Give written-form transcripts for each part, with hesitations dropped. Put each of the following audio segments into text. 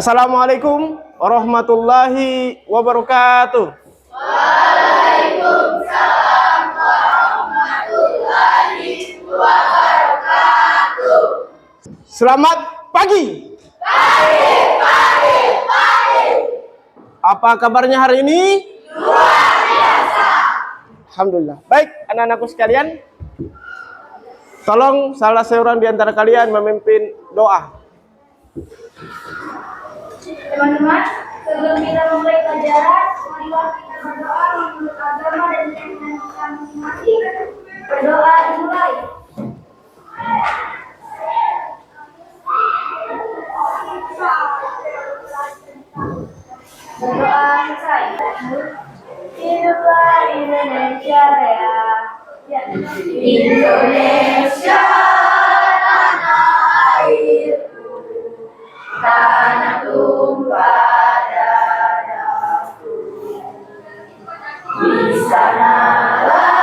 Assalamualaikum warahmatullahi wabarakatuh. Waalaikumsalam warahmatullahi wabarakatuh. Selamat pagi. Pagi. Apa kabarnya hari ini? Luar biasa. Alhamdulillah. Baik, anak-anakku sekalian. Tolong salah seorang di antara kalian memimpin doa. Teman-teman, sebelum kita memulai pelajaran, marilah kita berdoa menurut agama dan keyakinan kita masing-masing. Berdoa dimulai. Berdoa selesai. Hiduplah Indonesia Raya. Ya. Indonesia tanah airku, tanah tumpah darahku. Di sanalah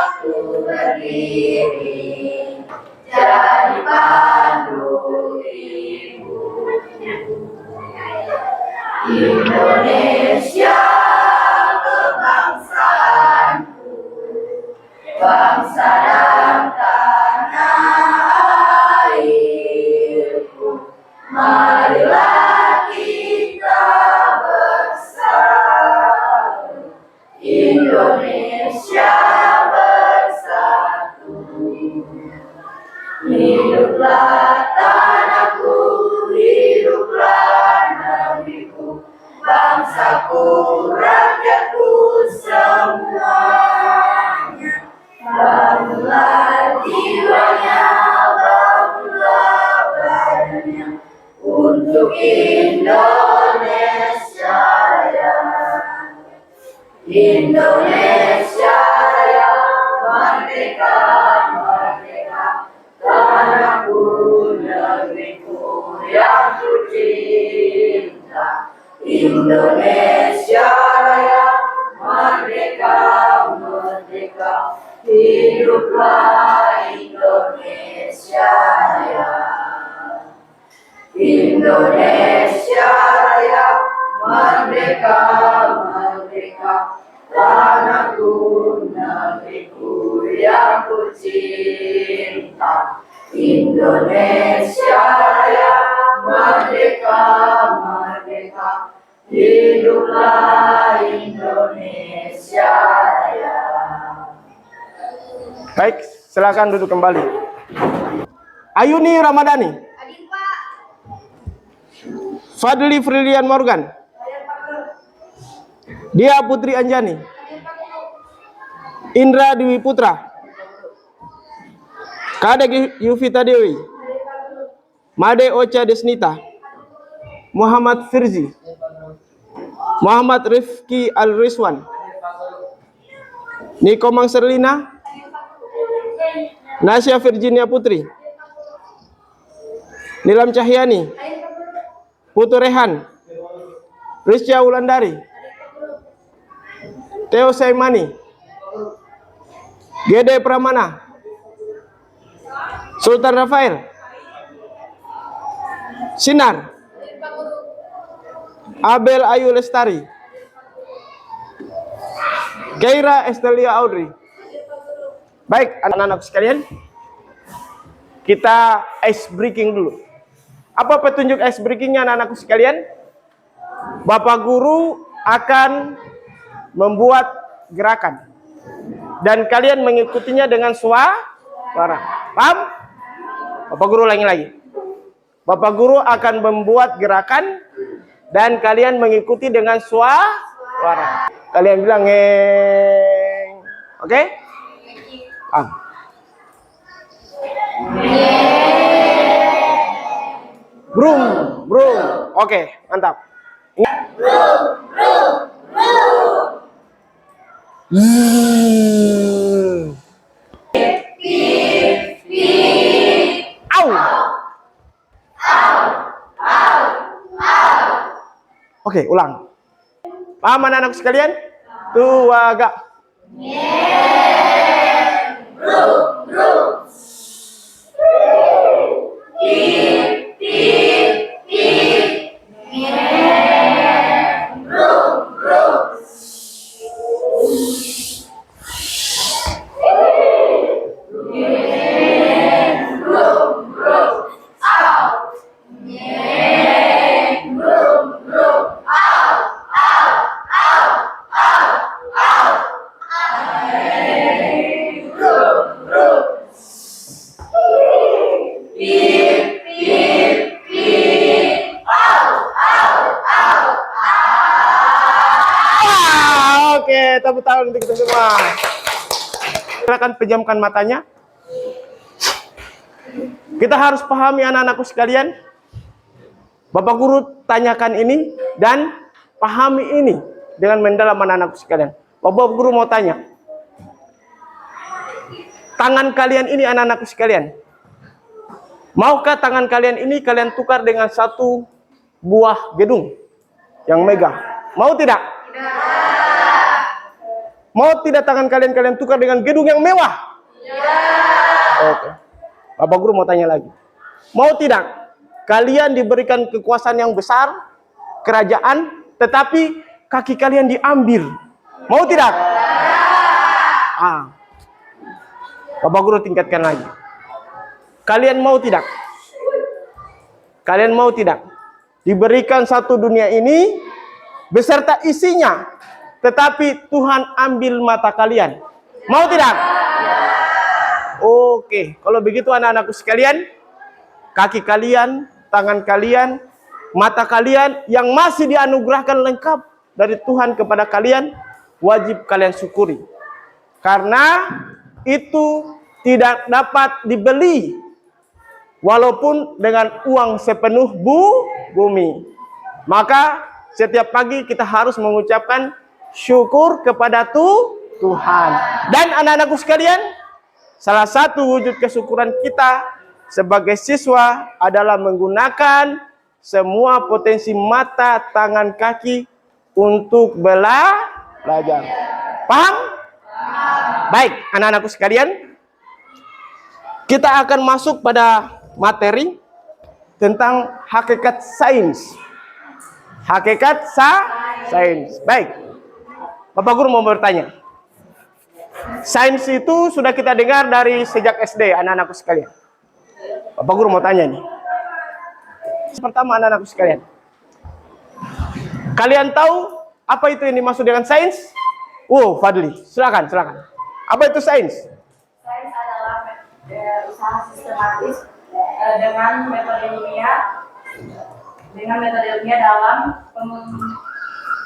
aku berdiri, jadi pandu ibuku. Indonesia kebangsaanku, bangsa dan tanah airku. Marilah kita bersatu, Indonesia bersatu. Hiduplah tanahku, hiduplah negeriku, bangsaku, rakyatku semuanya. Bangunlah jiwanya, bangunlah badannya, untuk Indonesia Raya. Indonesia Raya, merdeka, merdeka, tanahku, negeriku yang ku cinta. Indonesia Raya, merdeka, merdeka, hiduplah Indonesia Raya. Indonesia Raya, merdeka, merdeka, tanahku, negeriku yang ku cinta. Indonesia Raya, merdeka, merdeka, hiduplah Indonesia Raya. Baik, silakan duduk kembali. Ayuni Ramadhani. Hadir, Pak. Fadli Frilian Morgan. Hadir, Pak Guru. Dia Putri Anjani. Hadir, Pak Guru. Indra Dewi Putra. Kadek Yuvita Dewi. Hadir, Pak Guru. Made Ocha Desnita. Muhammad Firzi. Muhammad Rifki Al-Rizwan. Niko Mangserlina. Nasya Virginia Putri. Nilam Cahyani. Putu Rehan. Rizya Wulandari. Theo Saimani. Gede Pramana. Sultan Rafael. Sinar. Abel Ayu Lestari. Keira Estelia Audrey. Baik, anak-anak sekalian, kita ice breaking dulu. Apa petunjuk ice breakingnya, anak-anakku sekalian? Bapak guru akan membuat gerakan dan kalian mengikutinya dengan suara. Paham? Bapak guru ulangi lagi. Bapak guru akan membuat gerakan dan kalian mengikuti dengan suara. Kalian bilang ngeng. Oke? Brum, brum. Oke, mantap. Au. Oke, ulang. Paham anak-anak sekalian? Tuaga. tangan untuk kita semua. Silakan pejamkan matanya. Kita harus pahami anak-anakku sekalian. Bapak Guru tanyakan ini dan pahami ini dengan mendalam anak-anakku sekalian. Bapak Guru mau tanya. Tangan kalian ini anak-anakku sekalian. Maukah tangan kalian ini kalian tukar dengan satu buah gedung yang megah? Mau tidak? Mau tidak tangan kalian tukar dengan gedung yang mewah? Oke. Bapak Guru mau tanya lagi. Mau tidak kalian diberikan kekuasaan yang besar, kerajaan, tetapi kaki kalian diambil? Mau tidak? Bapak Guru tingkatkan lagi. Kalian mau tidak? Kalian mau tidak diberikan satu dunia ini beserta isinya, tetapi Tuhan ambil mata kalian? Mau tidak? Oke, kalau begitu anak-anakku sekalian, kaki kalian, tangan kalian, mata kalian yang masih dianugerahkan lengkap dari Tuhan kepada kalian, wajib kalian syukuri. Karena itu tidak dapat dibeli walaupun dengan uang sepenuh bumi. Maka setiap pagi kita harus mengucapkan syukur kepada Tuhan. Dan anak-anakku sekalian, salah satu wujud kesyukuran kita sebagai siswa adalah menggunakan semua potensi mata, tangan, kaki untuk belajar. Paham? Baik, anak-anakku sekalian, kita akan masuk pada materi tentang hakikat sains. Hakikat sains. Baik, Bapak Guru mau bertanya. Sains itu sudah kita dengar dari sejak SD, anak-anakku sekalian. Bapak Guru mau tanya nih. Pertama, anak-anakku sekalian, kalian tahu apa itu yang dimaksud dengan sains? Fadli, silakan. Apa itu sains? Sains adalah usaha sistematis dengan metode ilmiah dalam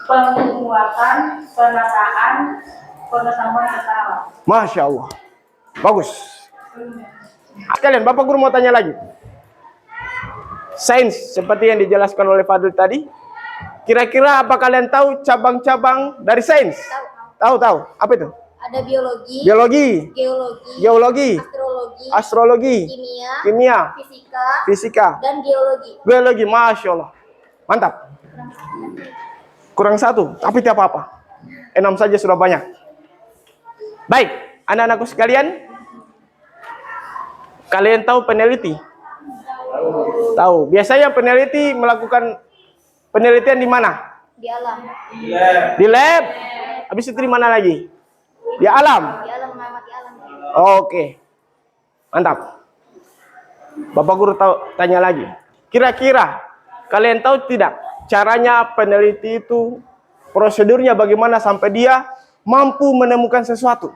penguatan, penataan, pengetahuan serta alam. Masya Allah, bagus. Sekalian, Bapak Guru mau tanya lagi. Sains seperti yang dijelaskan oleh Fadli tadi. Kira-kira apa kalian tahu cabang-cabang dari sains? Tahu. Apa itu? Ada biologi, geologi, astrologi, kimia, fisika, dan geologi. Masya Allah, mantap. Kurang satu, tapi tidak apa-apa. 6 saja sudah banyak. Baik, anak-anakku sekalian, kalian tahu peneliti? Tahu. Biasanya peneliti melakukan penelitian di mana? Di alam. Di lab. Habis itu di mana lagi? Di alam. Di alam, mengamati alam. Oke. Mantap. Bapak Guru tanya lagi. Kira-kira kalian tahu tidak caranya peneliti itu, prosedurnya bagaimana sampai dia mampu menemukan sesuatu?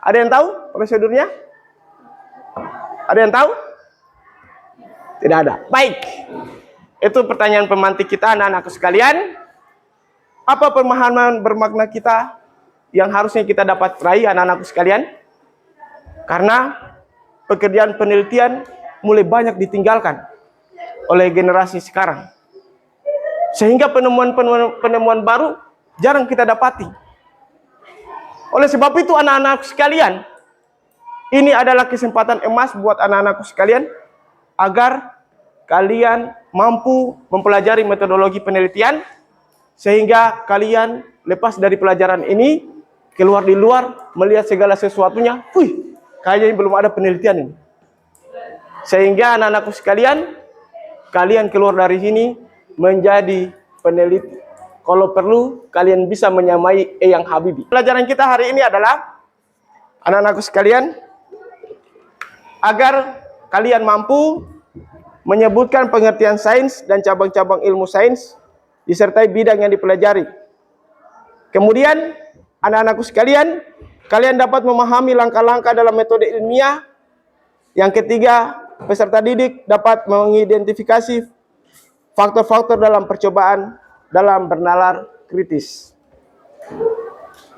Ada yang tahu prosedurnya? Ada yang tahu? Tidak ada. Baik. Itu pertanyaan pemantik kita, anak-anakku sekalian. Apa pemahaman bermakna kita yang harusnya kita dapat raih, anak-anakku sekalian? Karena pekerjaan penelitian mulai banyak ditinggalkan oleh generasi sekarang. Sehingga penemuan baru jarang kita dapati. Oleh sebab itu anak-anak sekalian, ini adalah kesempatan emas buat anak-anakku sekalian agar kalian mampu mempelajari metodologi penelitian sehingga kalian lepas dari pelajaran ini keluar di luar melihat segala sesuatunya, kayaknya belum ada penelitian ini. Sehingga anak-anakku sekalian, kalian keluar dari sini menjadi peneliti. Kalau perlu, kalian bisa menyamai Eyang Habibie. Pelajaran kita hari ini adalah, anak-anakku sekalian, agar kalian mampu menyebutkan pengertian sains dan cabang-cabang ilmu sains, disertai bidang yang dipelajari. Kemudian, anak-anakku sekalian, kalian dapat memahami langkah-langkah dalam metode ilmiah. Yang ketiga, peserta didik dapat mengidentifikasi faktor-faktor dalam percobaan dalam bernalar kritis.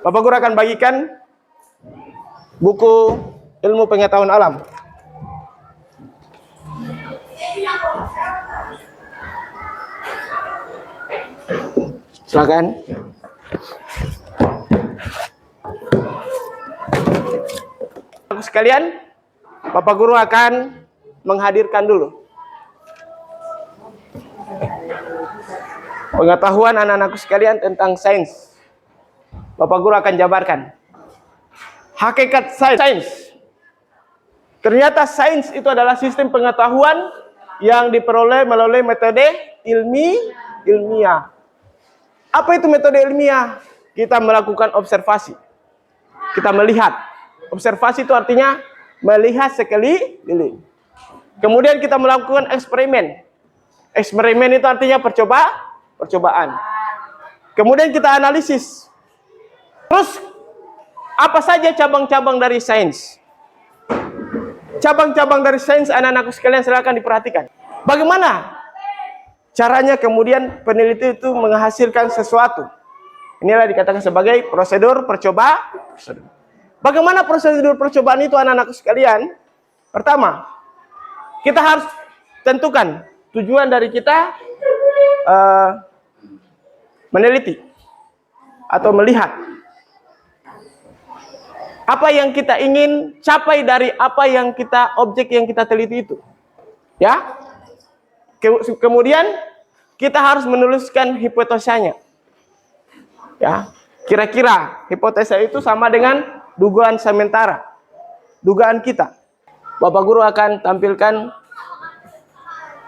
Bapak Guru akan bagikan buku ilmu pengetahuan alam. Silakan. Sekalian, Bapak Guru akan menghadirkan dulu pengetahuan anak-anakku sekalian tentang sains. Bapak Guru akan jabarkan hakikat sains. Ternyata sains itu adalah sistem pengetahuan yang diperoleh melalui metode ilmiah. Apa itu metode ilmiah? Kita melakukan observasi. Kita melihat. Observasi itu artinya melihat sekeliling. Kemudian kita melakukan eksperimen. Eksperimen itu artinya percobaan. Kemudian kita analisis. Terus apa saja cabang-cabang dari sains? Cabang-cabang dari sains anak-anakku sekalian silakan diperhatikan. Bagaimana caranya kemudian peneliti itu menghasilkan sesuatu? Inilah dikatakan sebagai prosedur percobaan. Bagaimana prosedur percobaan itu anak-anakku sekalian? Pertama, kita harus tentukan tujuan dari kita meneliti atau melihat. Apa yang kita ingin capai dari apa yang objek yang kita teliti itu. Ya. Kemudian kita harus menuliskan hipotesanya. Ya. Kira-kira hipotesa itu sama dengan dugaan sementara. Dugaan kita. Bapak Guru akan tampilkan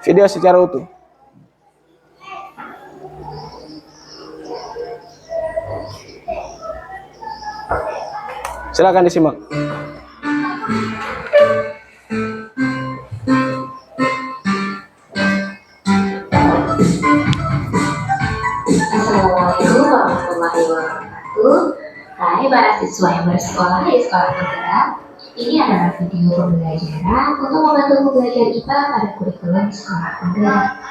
video secara utuh. Silakan disimak. Assalamualaikum warahmatullahi wabarakatuh. Hai para siswa yang bersekolah di sekolah penggerak. Ini adalah video pembelajaran untuk membantu belajar IPA pada kurikulum sekolah penggerak.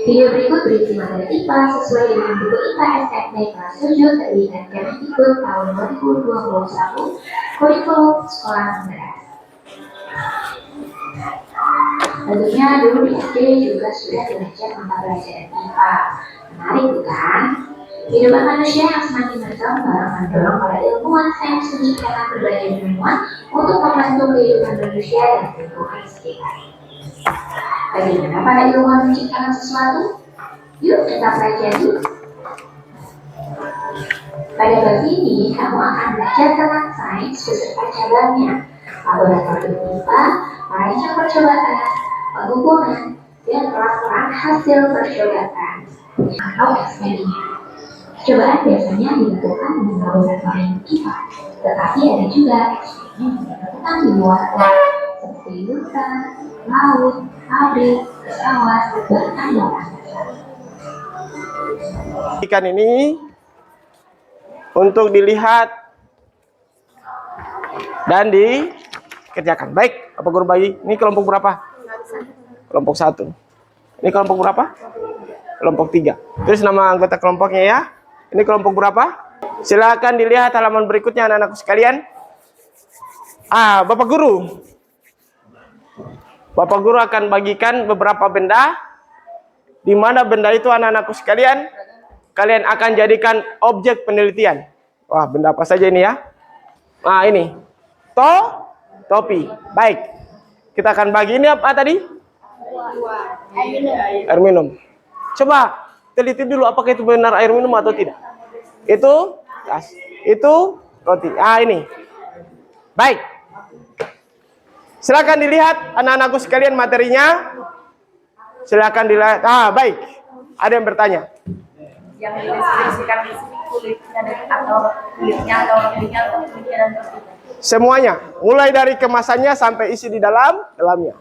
Video berikut berisi materi IPA sesuai dengan buku IPA SMP kelas 7 terbit Kemendikbud tahun 2021 kurikulum sekolah penggerak. Tentunya dulu di SD juga sudah belajar tentang pelajaran IPA. Menarik bukan? Kehidupan manusia yang semakin berkembang mendorong para ilmuwan sains menciptakan berbagai penemuan untuk membantu kehidupan manusia dan lingkungan sekitar. Bagaimana para ilmuwan menciptakan sesuatu? Yuk kita pelajari. Pada bab ini, kamu akan belajar tentang sains beserta cabangnya, laboratorium IPA, merancang percobaan, pengukuran, dan pelaporan hasil percobaan atau eksperimen. Percobaan biasanya dilakukan di laboratorium IPA, tetapi ada juga eksperimen yang dilakukan di luar ruang, seperti hutan, laut, pabrik, pesawat, bahkan luar angkasa. Ikan ini untuk dilihat dan dikerjakan. Baik, Bapak Guru bagi. Ini kelompok berapa? Kelompok 1. Ini kelompok berapa? Kelompok 3. Tulis nama anggota kelompoknya ya. Ini kelompok berapa? Silakan dilihat halaman berikutnya anak-anakku sekalian. Bapak Guru. Bapak Guru akan bagikan beberapa benda. Di mana benda itu anak-anakku sekalian, kalian akan jadikan objek penelitian. Wah, benda apa saja ini ya? Ini. Topi. Baik. Kita akan bagi ini apa tadi? Air minum. Coba teliti dulu apakah itu benar air minum atau tidak. Itu roti. Ini. Baik. Silakan dilihat anak-anakku sekalian materinya. Silakan dilihat. Baik. Ada yang bertanya? Yang dideskripsikan di sini kulitnya atau rotinya dan kulitnya. Semuanya, mulai dari kemasannya sampai isi di dalamnya.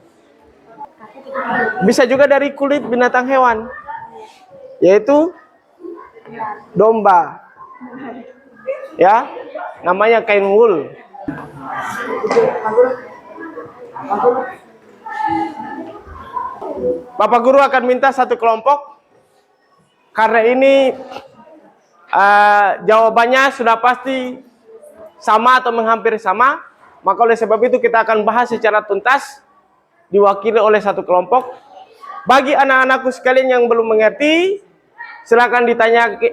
Bisa juga dari kulit binatang hewan, yaitu domba. Ya, namanya kain wool. Bapak Guru akan minta satu kelompok karena ini jawabannya sudah pasti sama atau menghampiri sama. Maka oleh sebab itu kita akan bahas secara tuntas, diwakili oleh satu kelompok. Bagi anak-anakku sekalian yang belum mengerti, silakan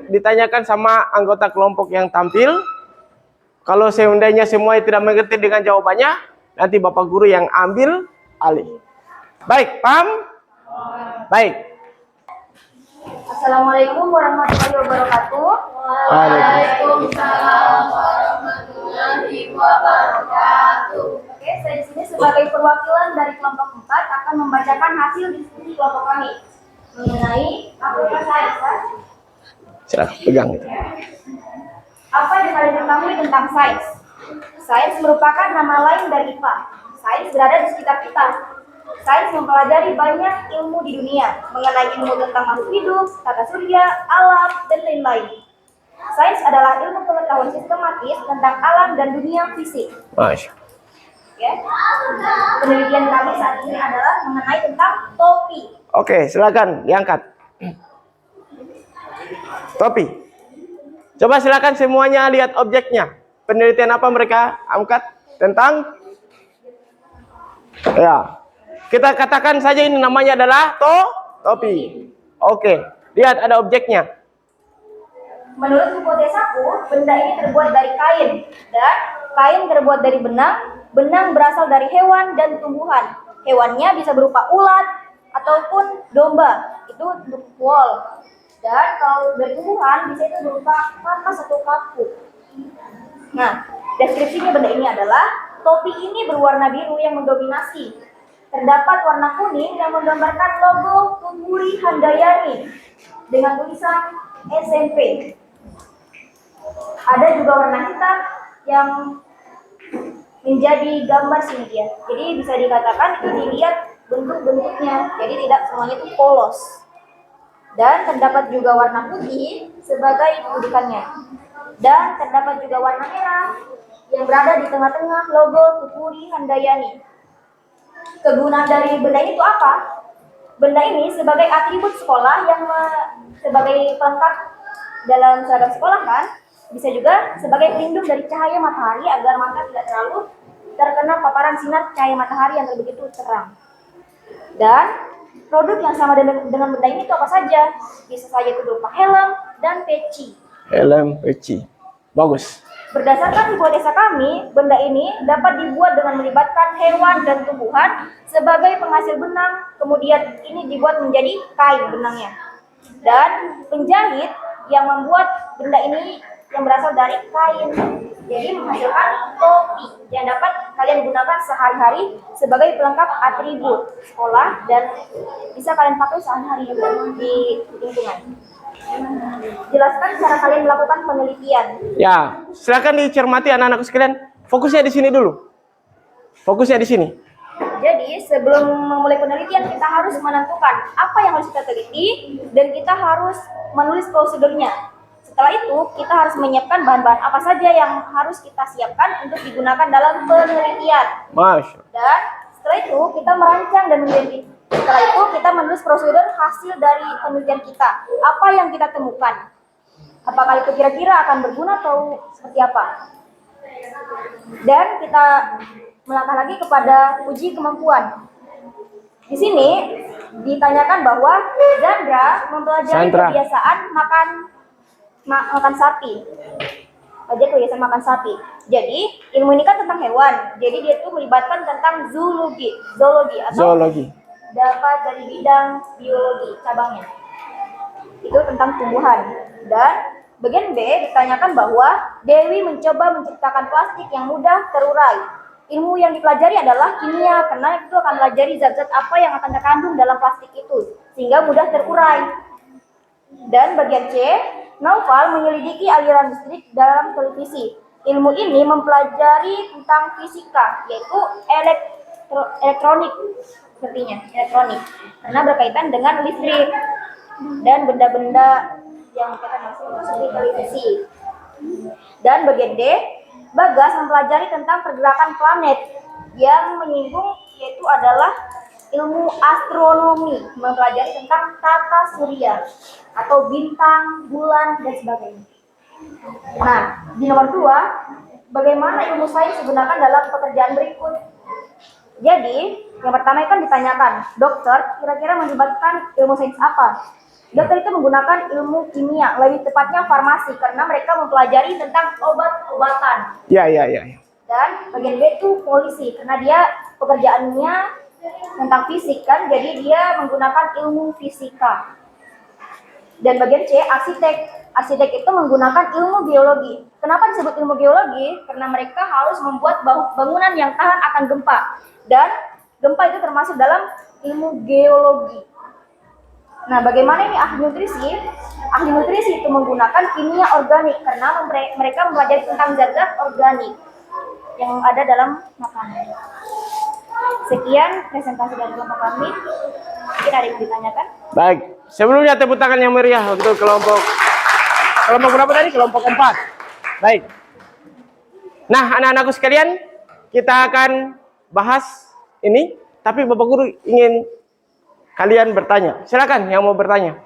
ditanyakan sama anggota kelompok yang tampil. Kalau seandainya semua tidak mengerti dengan jawabannya, nanti Bapak Guru yang ambil alih. Baik, paham? Baik. Assalamualaikum warahmatullahi wabarakatuh. Waalaikumsalam warahmatullahi wabarakatuh. Oke, saya di sini sebagai perwakilan dari kelompok 4 akan membacakan hasil diskusi kelompok kami mengenai Fakultas Sains. Silakan pegang itu. Apa yang kalian ketahui tentang sains? Sains merupakan nama lain dari IPA. Sains berada di sekitar kita. Sains mempelajari banyak ilmu di dunia, mengenai ilmu tentang makhluk hidup, tata surya, alam, dan lain-lain. Sains adalah ilmu pengetahuan sistematis tentang alam dan dunia fisik. Masya. Ya. Penelitian kami saat ini adalah mengenai tentang topi. Oke, silakan diangkat. Topi. Coba silakan semuanya lihat objeknya. Penelitian apa mereka angkat tentang? Ya. Kita katakan saja ini namanya adalah topi. Oke, lihat ada objeknya. Menurut hipotesaku, benda ini terbuat dari kain, dan kain terbuat dari benang. Benang berasal dari hewan dan tumbuhan. Hewannya bisa berupa ulat ataupun domba. Itu untuk wool. Dan kalau dari tumbuhan bisa itu berupa kapas atau kapu. Nah, deskripsinya benda ini adalah topi ini berwarna biru yang mendominasi. Terdapat warna kuning yang menggambarkan logo Tuguri Handayani dengan tulisan SMP. Ada juga warna hitam yang menjadi gambar sini dia. Jadi bisa dikatakan itu dilihat bentuk-bentuknya. Jadi tidak semuanya itu polos. Dan terdapat juga warna putih sebagai rujukannya. Dan terdapat juga warna merah yang berada di tengah-tengah logo Tuguri Handayani. Kegunaan dari benda ini itu apa? Benda ini sebagai atribut sekolah yang sebagai pelengkap dalam seragam sekolah kan, bisa juga sebagai pelindung dari cahaya matahari agar mata tidak terlalu terkena paparan sinar cahaya matahari yang begitu terang. Dan produk yang sama dengan benda ini itu apa saja? Bisa saja itu berupa helm dan peci. Helm, peci. Bagus. Berdasarkan hipotesa kami, benda ini dapat dibuat dengan melibatkan hewan dan tumbuhan sebagai penghasil benang, kemudian ini dibuat menjadi kain benangnya. Dan penjahit yang membuat benda ini yang berasal dari kain, jadi menghasilkan topi yang dapat kalian gunakan sehari-hari sebagai pelengkap atribut sekolah dan bisa kalian pakai sehari-hari juga di lingkungan. Jelaskan cara kalian melakukan penelitian. Ya, silakan dicermati anak-anakku sekalian. Fokusnya di sini dulu. Fokusnya di sini. Jadi sebelum memulai penelitian kita harus menentukan apa yang harus kita teliti dan kita harus menulis prosedurnya. Setelah itu kita harus menyiapkan bahan-bahan apa saja yang harus kita siapkan untuk digunakan dalam penelitian. Masya. Dan setelah itu kita merancang dan meneliti. Setelah itu kita menulis prosedur hasil dari penelitian kita. Apa yang kita temukan? Apakah itu kira-kira akan berguna atau seperti apa? Dan kita melangkah lagi kepada uji kemampuan. Di sini ditanyakan bahwa Zandra mempelajari kebiasaan makan sapi. Belajar kebiasaan makan sapi. Jadi ilmu ini kan tentang hewan. Jadi dia itu melibatkan tentang zoologi atau dapat dari bidang biologi cabangnya. Itu tentang tumbuhan. Dan bagian B ditanyakan bahwa Dewi mencoba menciptakan plastik yang mudah terurai. Ilmu yang dipelajari adalah kimia, karena itu akan pelajari zat-zat apa yang akan terkandung dalam plastik itu sehingga mudah terurai. Dan bagian C, Naufal menyelidiki aliran listrik dalam televisi. Ilmu ini mempelajari tentang fisika, yaitu elektronik, sepertinya elektronik, karena berkaitan dengan listrik dan benda-benda yang berkaitan langsung seperti televisi. Dan bagian D, Bagas mempelajari tentang pergerakan planet yang menyinggung, yaitu adalah ilmu astronomi, mempelajari tentang tata surya atau bintang, bulan, dan sebagainya. Nah, di nomor 2, bagaimana ilmu sains digunakan dalam pekerjaan berikut? Jadi, yang pertama kan ditanyakan, dokter kira-kira melibatkan ilmu sains apa? Dokter itu menggunakan ilmu kimia, lebih tepatnya farmasi, karena mereka mempelajari tentang obat-obatan. Ya. Dan bagian B itu polisi, karena dia pekerjaannya tentang fisik kan, jadi dia menggunakan ilmu fisika. Dan bagian C, arsitek. Arsitek itu menggunakan ilmu geologi. Kenapa disebut ilmu geologi? Karena mereka harus membuat bangunan yang tahan akan gempa. Dan gempa itu termasuk dalam ilmu geologi. Nah, bagaimana ini ahli nutrisi? Ahli nutrisi itu menggunakan kimia organik karena mereka mempelajari tentang zat-zat organik yang ada dalam makanan. Sekian presentasi dari kelompok kami. Mungkin ada yang ditanyakan? Baik, sebelumnya tepuk tangan yang meriah untuk kelompok berapa tadi? Kelompok 4. Baik. Nah, anak-anakku sekalian, kita akan bahas ini, tapi Bapak Guru ingin kalian bertanya. Silakan yang mau bertanya.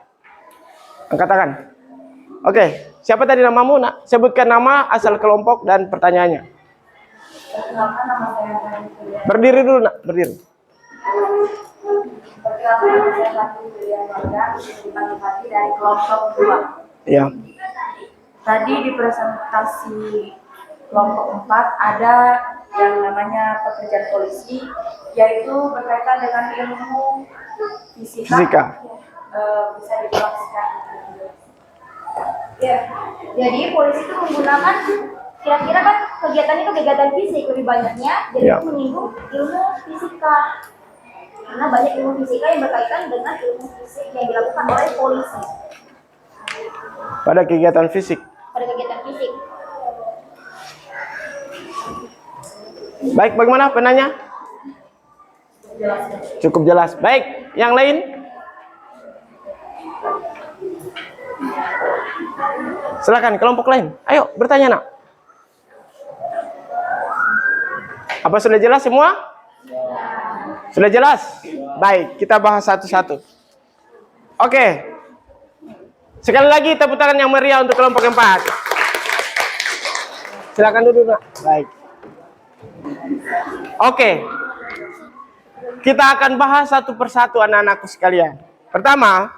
Angkat tangan. Oke, siapa tadi namamu, Nak? Sebutkan nama, asal kelompok, dan pertanyaannya. Perkenalkan, nama saya Rani Julian. Berdiri dulu, Nak. Berdiri. Perkenalkan, nama saya Rani Julian Warga, dipanggil Pati dari kelompok 2. Ya. Tadi di presentasi kelompok 4 ada yang namanya pekerjaan polisi, yaitu berkaitan dengan ilmu fisika. Bisa dijelaskan? Ya. Jadi polisi itu menggunakan, kira-kira kan kegiatan itu kegiatan fisik lebih banyaknya, jadi Ya. itu menyinggung ilmu fisika. Karena banyak ilmu fisika yang berkaitan dengan ilmu fisik yang dilakukan oleh polisi Pada kegiatan fisik. pada kegiatan fisik. Baik, bagaimana penanya? Cukup jelas. Baik, yang lain? Silakan kelompok lain. Ayo bertanya, Nak. Apa sudah jelas semua? Sudah jelas? Baik, kita bahas satu-satu. Oke. Sekali lagi tepuk tangan yang meriah untuk kelompok 4. Silakan duduk, Nak. Baik. Oke. Kita akan bahas satu persatu anak-anakku sekalian. Pertama,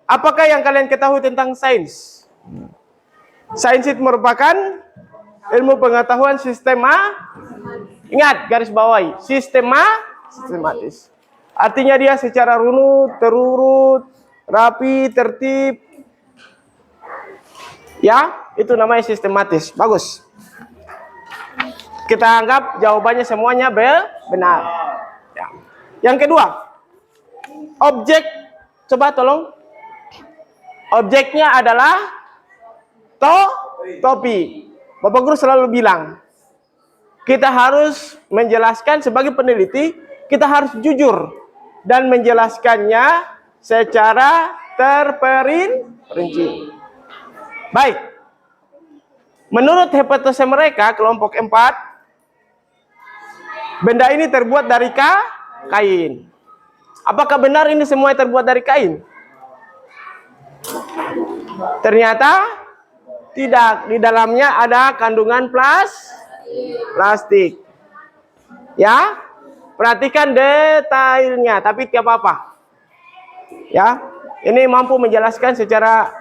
apakah yang kalian ketahui tentang sains? Sains itu merupakan ilmu pengetahuan ingat, garis bawahi, sistematis. Artinya dia secara runut, terurut, rapi, tertib. Ya, itu namanya sistematis. Bagus. Kita anggap jawabannya semuanya benar. Ya. Yang kedua, objek. Coba tolong. Objeknya adalah topi. Bapak Guru selalu bilang, kita harus menjelaskan sebagai peneliti, kita harus jujur dan menjelaskannya secara terperinci. Baik. Menurut hipotesa mereka, kelompok 4, benda ini terbuat dari kain. Apakah benar ini semua terbuat dari kain? Ternyata tidak. Di dalamnya ada kandungan plastik. Ya, perhatikan detailnya, tapi tidak apa-apa. Ya, ini mampu menjelaskan secara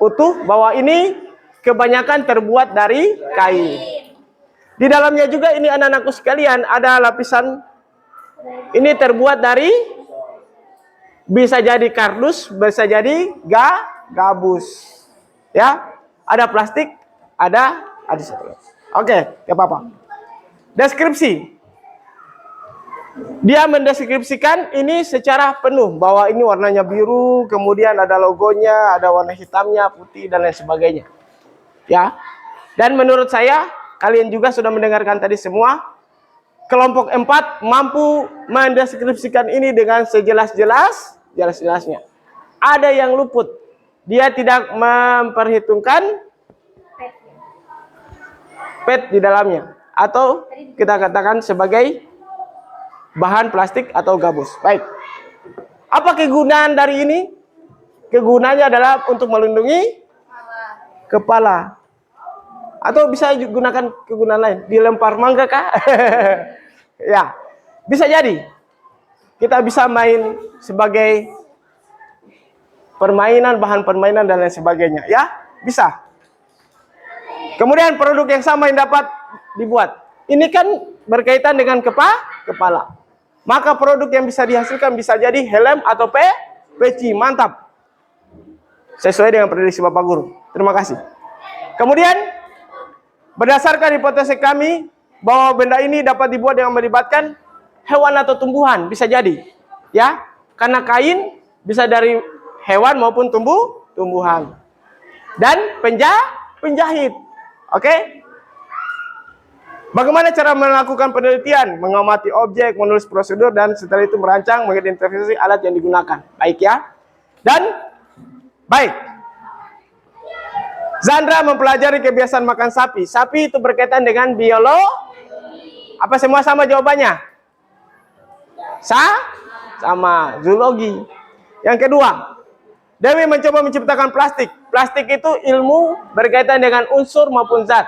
utuh bahwa ini kebanyakan terbuat dari kain. Di dalamnya juga ini anak-anakku sekalian ada lapisan. Ini terbuat dari, bisa jadi kardus, bisa jadi gabus. Ya, ada plastik, ada satu. Oke, gak apa-apa. Deskripsi. Dia mendeskripsikan ini secara penuh bahwa ini warnanya biru, kemudian ada logonya, ada warna hitamnya, putih dan lain sebagainya. Ya. Dan menurut saya, kalian juga sudah mendengarkan tadi semua. Kelompok 4 mampu mendeskripsikan ini dengan jelas-jelasnya. Ada yang luput. Dia tidak memperhitungkan PET di dalamnya. Atau kita katakan sebagai bahan plastik atau gabus. Baik. Apa kegunaan dari ini? Kegunaannya adalah untuk melindungi kepala. Atau bisa gunakan kegunaan lain, dilempar mangga kah? Ya, bisa jadi. Kita bisa main sebagai permainan, bahan permainan dan lain sebagainya, ya, bisa. Kemudian produk yang sama yang dapat dibuat. Ini kan berkaitan dengan kepala. Maka produk yang bisa dihasilkan bisa jadi helm atau peci. Mantap. Sesuai dengan prediksi Bapak Guru. Terima kasih. Kemudian berdasarkan hipotesis kami bahwa benda ini dapat dibuat dengan melibatkan hewan atau tumbuhan, bisa jadi, ya, karena kain bisa dari hewan maupun tumbuhan. Dan penjahit, oke? Bagaimana cara melakukan penelitian? Mengamati objek, menulis prosedur, dan setelah itu merancang, mengidentifikasi alat yang digunakan. Baik ya? Dan baik. Zandra mempelajari kebiasaan makan sapi. Sapi itu berkaitan dengan biologi. Apa semua sama jawabannya? Sama. Zoologi. Yang kedua, Dewi mencoba menciptakan plastik. Plastik itu ilmu berkaitan dengan unsur maupun zat.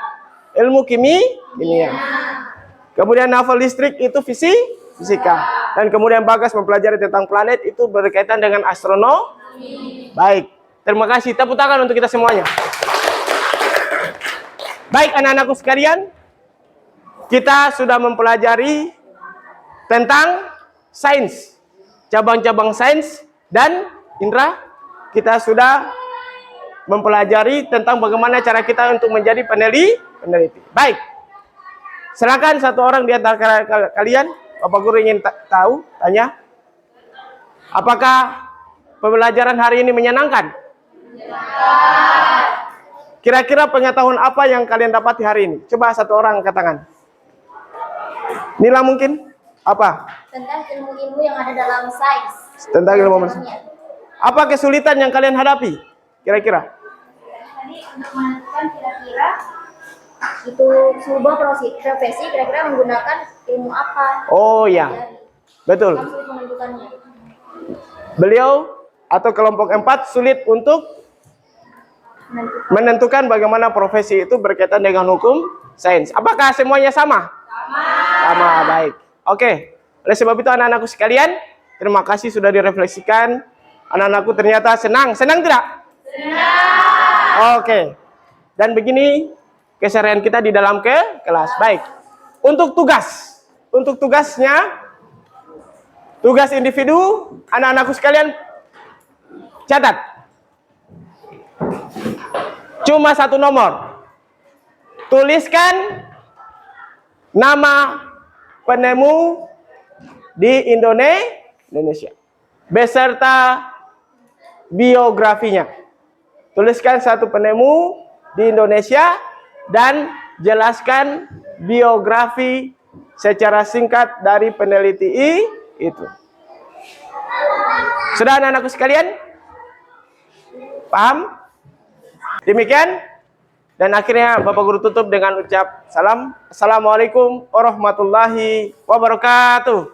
Ilmu kimia. Kemudian naval listrik itu fisika. Dan kemudian Bagas mempelajari tentang planet, itu berkaitan dengan astronomi. Baik. Terima kasih. Tepuk tangan untuk kita semuanya. Baik anak-anakku sekalian, kita sudah mempelajari tentang sains, cabang-cabang sains, dan Indra, kita sudah mempelajari tentang bagaimana cara kita untuk menjadi peneliti. Baik, silakan satu orang di antara kalian, Bapak Guru ingin tanya, apakah pembelajaran hari ini menyenangkan? Kira-kira pengetahuan apa yang kalian dapat di hari ini? Coba satu orang katakan. Nila mungkin? Apa? Tentang ilmu-ilmu yang ada dalam sains. Tentang ilmu sains. Apa kesulitan yang kalian hadapi? Kira-kira? Tadi untuk menentukan kira-kira itu sebuah profesi kira-kira menggunakan ilmu apa? Oh ya, betul. Sulit menentukannya. Beliau atau kelompok 4 sulit untuk menentukan bagaimana profesi itu berkaitan dengan hukum sains. Apakah semuanya sama? Sama, baik. Oke, oleh sebab itu anak-anakku sekalian, terima kasih sudah direfleksikan. Anak-anakku ternyata senang tidak? Senang. Oke, dan begini keseharian kita di dalam kelas. Baik, untuk tugasnya, tugas individu, anak-anakku sekalian, catat. Cuma satu nomor. Tuliskan nama penemu di Indonesia beserta biografinya. Tuliskan satu penemu di Indonesia dan jelaskan biografi secara singkat dari peneliti itu. Sudah anak-anakku sekalian? Paham? Demikian, dan akhirnya Bapak Guru tutup dengan ucap salam. Assalamualaikum warahmatullahi wabarakatuh.